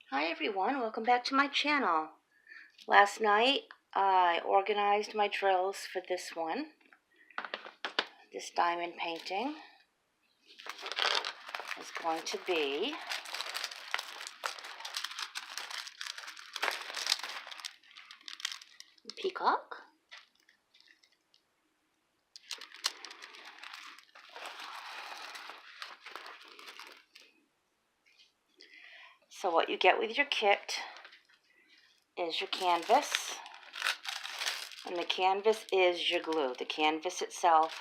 Hi everyone, welcome back to my channel. Last night I organized my drills for this one. This diamond painting is going to be peacock. So what you get with your kit is your canvas, and the canvas is your glue. The canvas itself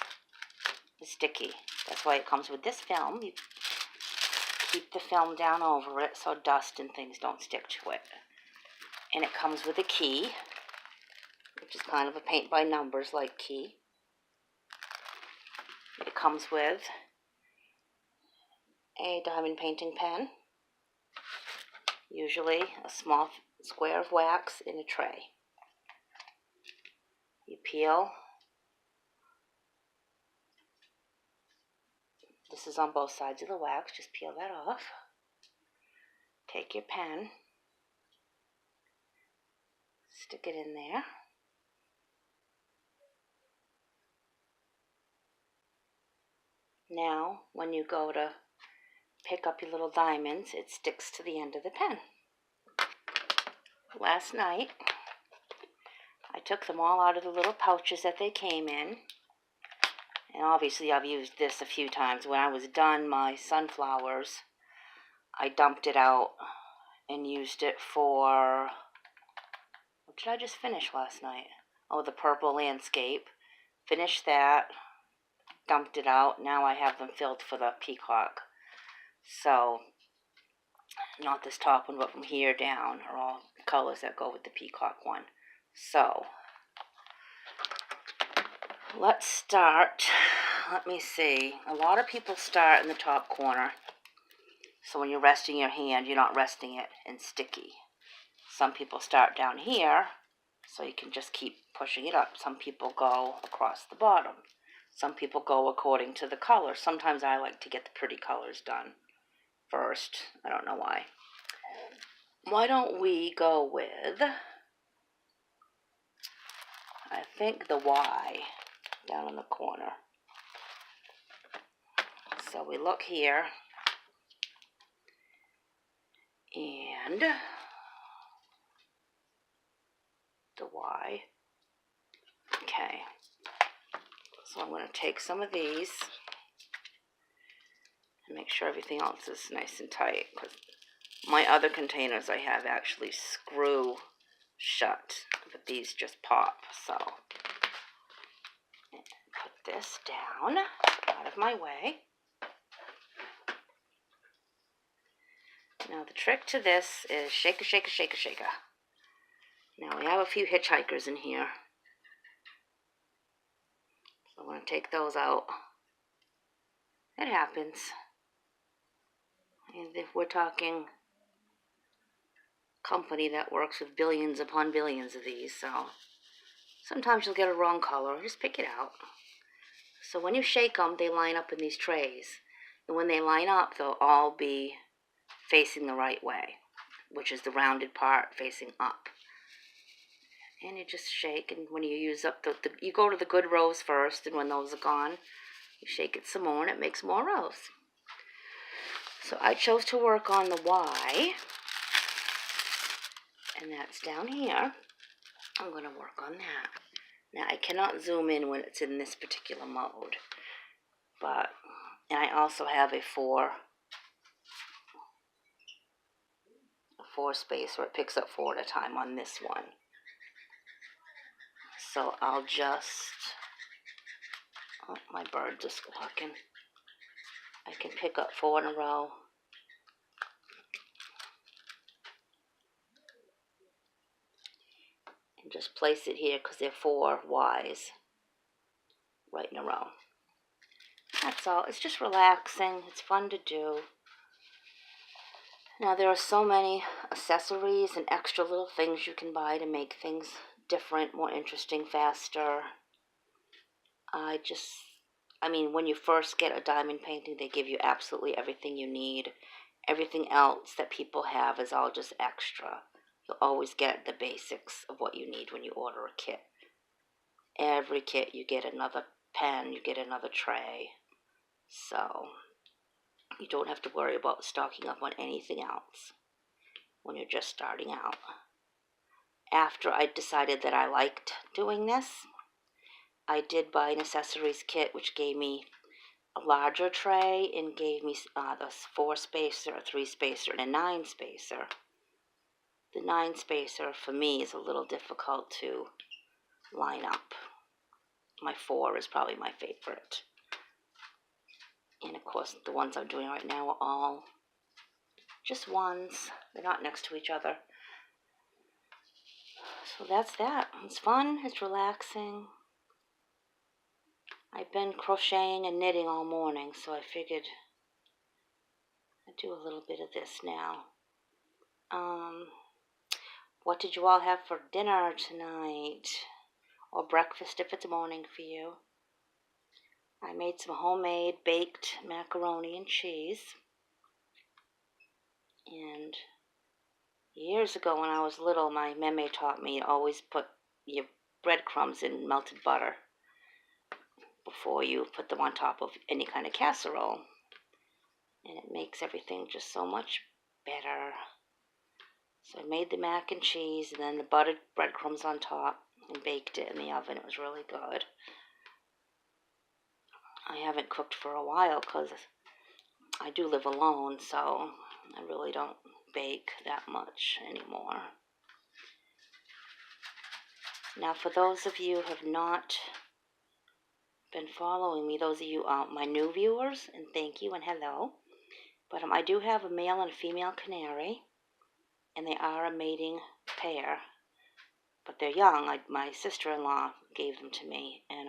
is sticky. That's why it comes with this film. You keep the film down over it so dust and things don't stick to it. And it comes with a key, which is kind of a paint by numbers like key. It comes with a diamond painting pen, usually a small square of wax in a tray. You peel. This is on both sides of the wax. Just peel that off. Take your pen, stick it in there. Now, when you go to pick up your little diamonds, it sticks to the end of the pen. Last night, I took them all out of the little pouches that they came in. And obviously I've used this a few times. When I was done my sunflowers, I dumped it out and used it for, what did I just finish last night? Oh, the purple landscape. Finished that, dumped it out. Now I have them filled for the peacock. So, not this top one, but from here down are all colors that go with the peacock one. So, let's start. Let me see. A lot of people start in the top corner. So when you're resting your hand, you're not resting it in sticky. Some people start down here, so you can just keep pushing it up. Some people go across the bottom. Some people go according to the color. Sometimes I like to get the pretty colors done first. I don't know why. Why don't we go with, I think, the Y down in the corner. So we look here, and the Y. Okay. So I'm going to take some of these and make sure everything else is nice and tight, because my other containers I have actually screw shut, but these just pop. So put this down out of my way. Now the trick to this is shake a, shake a, shake a, shake a. Now we have a few hitchhikers in here, so I'm going to take those out. It happens. And if we're talking company that works with billions upon billions of these, so sometimes you'll get a wrong color. Just pick it out. So when you shake them, they line up in these trays. And when they line up, they'll all be facing the right way, which is the rounded part facing up. And you just shake, and when you use up you go to the good rows first, and when those are gone, you shake it some more, and it makes more rows. So I chose to work on the Y, and that's down here. I'm going to work on that. Now, I cannot zoom in when it's in this particular mode, and I also have a four space where it picks up 4 at a time on this one. So I'll just, oh, my bird just walking. I can pick up 4 in a row. And just place it here because they're 4 Ys right in a row. That's all. It's just relaxing. It's fun to do. Now there are so many accessories and extra little things you can buy to make things different, more interesting, faster. When you first get a diamond painting, they give you absolutely everything you need. Everything else that people have is all just extra. You'll always get the basics of what you need when you order a kit. Every kit, you get another pen, you get another tray. So you don't have to worry about stocking up on anything else when you're just starting out. After I decided that I liked doing this, I did buy an accessories kit, which gave me a larger tray and gave me the 4-spacer, a 3-spacer, and a 9-spacer. The 9-spacer for me is a little difficult to line up. My 4 is probably my favorite. And of course, the ones I'm doing right now are all just ones. They're not next to each other. So that's that. It's fun. It's relaxing. I've been crocheting and knitting all morning, so I figured I'd do a little bit of this now. What did you all have for dinner tonight? Or breakfast if it's morning for you? I made some homemade baked macaroni and cheese. And years ago when I was little, my meme taught me to always put your breadcrumbs in melted butter before you put them on top of any kind of casserole. And it makes everything just so much better. So I made the mac and cheese and then the buttered breadcrumbs on top and baked it in the oven. It was really good. I haven't cooked for a while because I do live alone, so I really don't bake that much anymore. Now, for those of you who have not been following me, those of you my new viewers, and thank you and hello, but I do have a male and a female canary, and they are a mating pair, but they're young. My sister-in-law gave them to me, and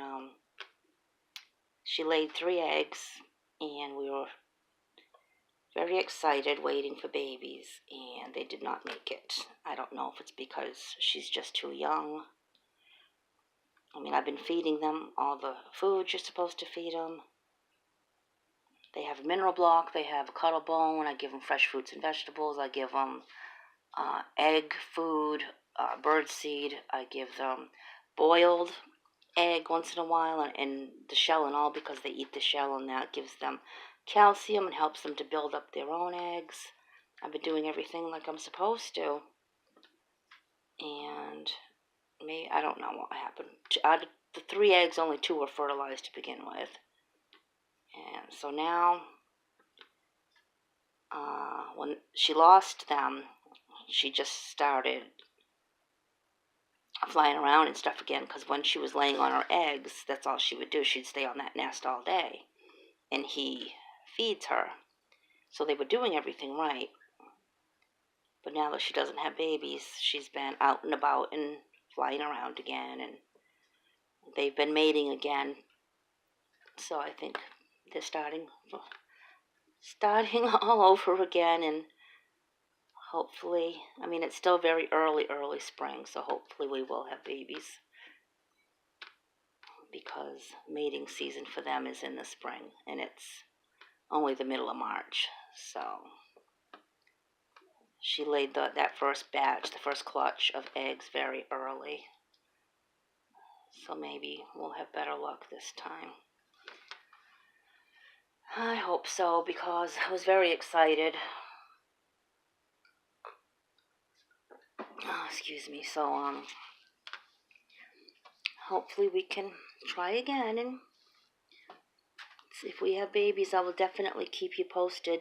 she laid 3 eggs, and we were very excited waiting for babies, and they did not make it. I don't know if it's because she's just too young. I mean, I've been feeding them all the food you're supposed to feed them. They have a mineral block, they have a cuddle bone, I give them fresh fruits and vegetables, I give them egg food, bird seed, I give them boiled egg once in a while, and the shell and all, because they eat the shell, and that gives them calcium and helps them to build up their own eggs. I've been doing everything like I'm supposed to, and I don't know what happened. Out of the 3 eggs, only 2 were fertilized to begin with. And so now, when she lost them, she just started flying around and stuff again, because when she was laying on her eggs, that's all she would do. She'd stay on that nest all day, and he feeds her. So they were doing everything right. But now that she doesn't have babies, she's been out and about and flying around again, and they've been mating again. So I think they're starting all over again, and hopefully, I mean, it's still very early spring, so hopefully we will have babies, because mating season for them is in the spring, and it's only the middle of March. So she laid that first batch, the first clutch of eggs very early. So maybe we'll have better luck this time. I hope so, because I was very excited. Oh, excuse me. So, hopefully we can try again, and if we have babies, I will definitely keep you posted.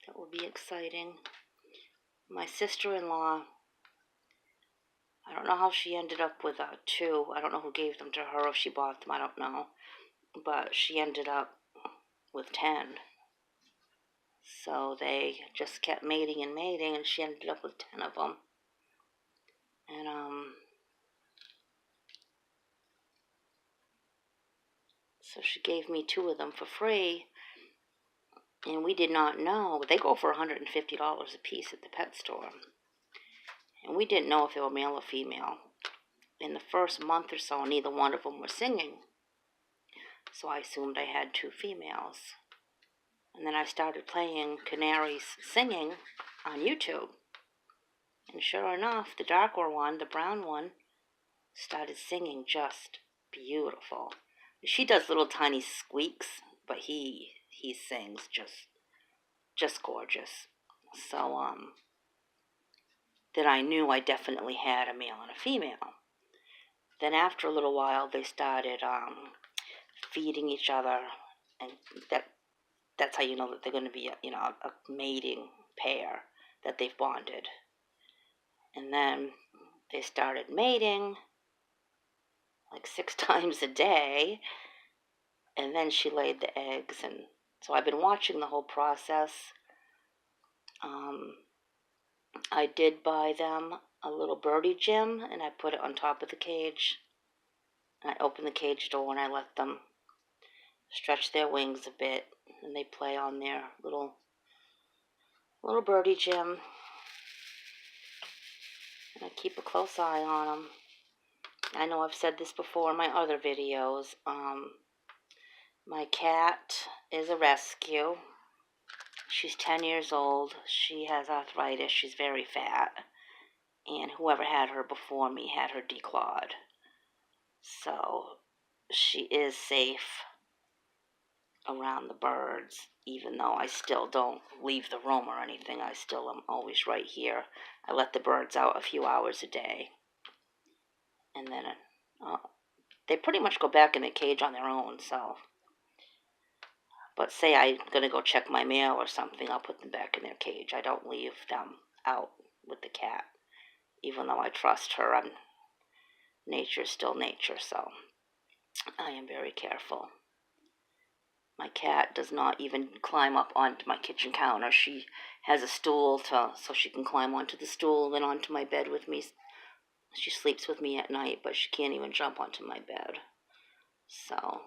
That will be exciting. My sister-in-law, I don't know how she ended up with 2. I don't know who gave them to her, or if she bought them, I don't know. But she ended up with 10. So they just kept mating, and she ended up with 10 of them. And, so she gave me 2 of them for free, and we did not know. They go for $150 a piece at the pet store. And we didn't know if they were male or female. In the first month or so, neither one of them were singing. So I assumed I had 2 females. And then I started playing canaries singing on YouTube. And sure enough, the darker one, the brown one, started singing just beautiful. She does little tiny squeaks, but he sings just gorgeous. So then I knew I definitely had a male and a female. Then after a little while, they started feeding each other, and that's how you know that they're going to be a mating pair, that they've bonded. And then they started mating like 6 times a day, and then she laid the eggs. And so I've been watching the whole process. I did buy them a little birdie gym, and I put it on top of the cage. And I open the cage door and I let them stretch their wings a bit, and they play on their little birdie gym. And I keep a close eye on them. I know I've said this before in my other videos. My cat is a rescue. She's 10 years old. She has arthritis. She's very fat. And whoever had her before me had her declawed. So she is safe around the birds, even though I still don't leave the room or anything. I still am always right here. I let the birds out a few hours a day. And then they pretty much go back in the cage on their own, so. But say I'm going to go check my mail or something, I'll put them back in their cage. I don't leave them out with the cat, even though I trust her. Nature is still nature, so I am very careful. My cat does not even climb up onto my kitchen counter. She has a stool so she can climb onto the stool and onto my bed with me. She sleeps with me at night, but she can't even jump onto my bed. So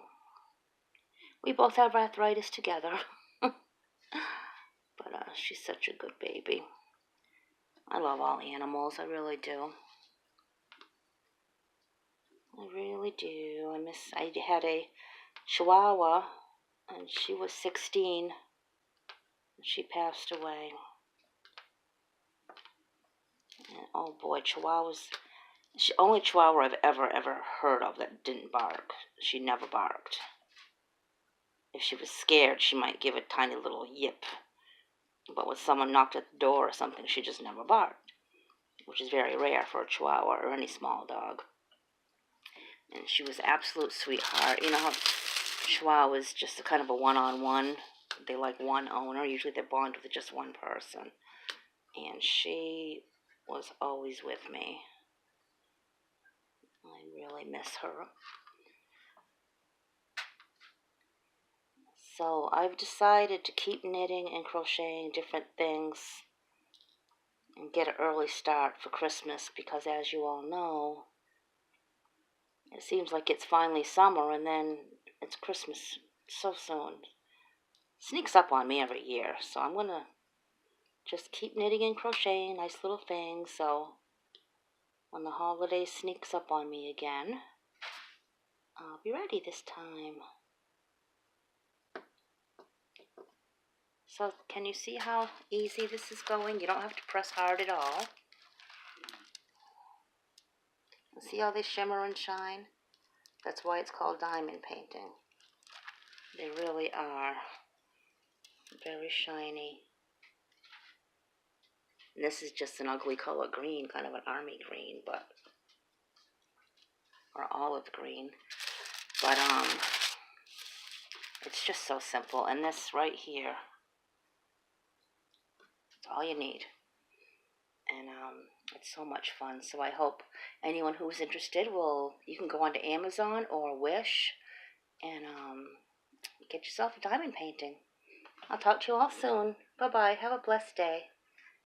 we both have arthritis together. But she's such a good baby. I love all animals. I really do. I really do. I had a Chihuahua, and she was 16. And she passed away. And oh boy, Chihuahuas. She only Chihuahua I've ever heard of that didn't bark. She never barked. If she was scared, she might give a tiny little yip. But when someone knocked at the door or something, she just never barked, which is very rare for a Chihuahua or any small dog. And she was an absolute sweetheart. You know how Chihuahua is just a kind of a one-on-one. They like one owner. Usually they're bonded with just one person. And she was always with me. I really miss her. So I've decided to keep knitting and crocheting different things and get an early start for Christmas, because as you all know, it seems like it's finally summer and then it's Christmas so soon. It sneaks up on me every year, so I'm going to just keep knitting and crocheting nice little things, so when the holiday sneaks up on me again, I'll be ready this time. So can you see how easy this is going? You don't have to press hard at all. See how they shimmer and shine? That's why it's called diamond painting. They really are very shiny. And this is just an ugly color green, kind of an army green, or olive green. But it's just so simple. And this right here, it's all you need. And it's so much fun. So I hope anyone who is interested you can go onto Amazon or Wish and get yourself a diamond painting. I'll talk to you all soon. Bye-bye. Have a blessed day.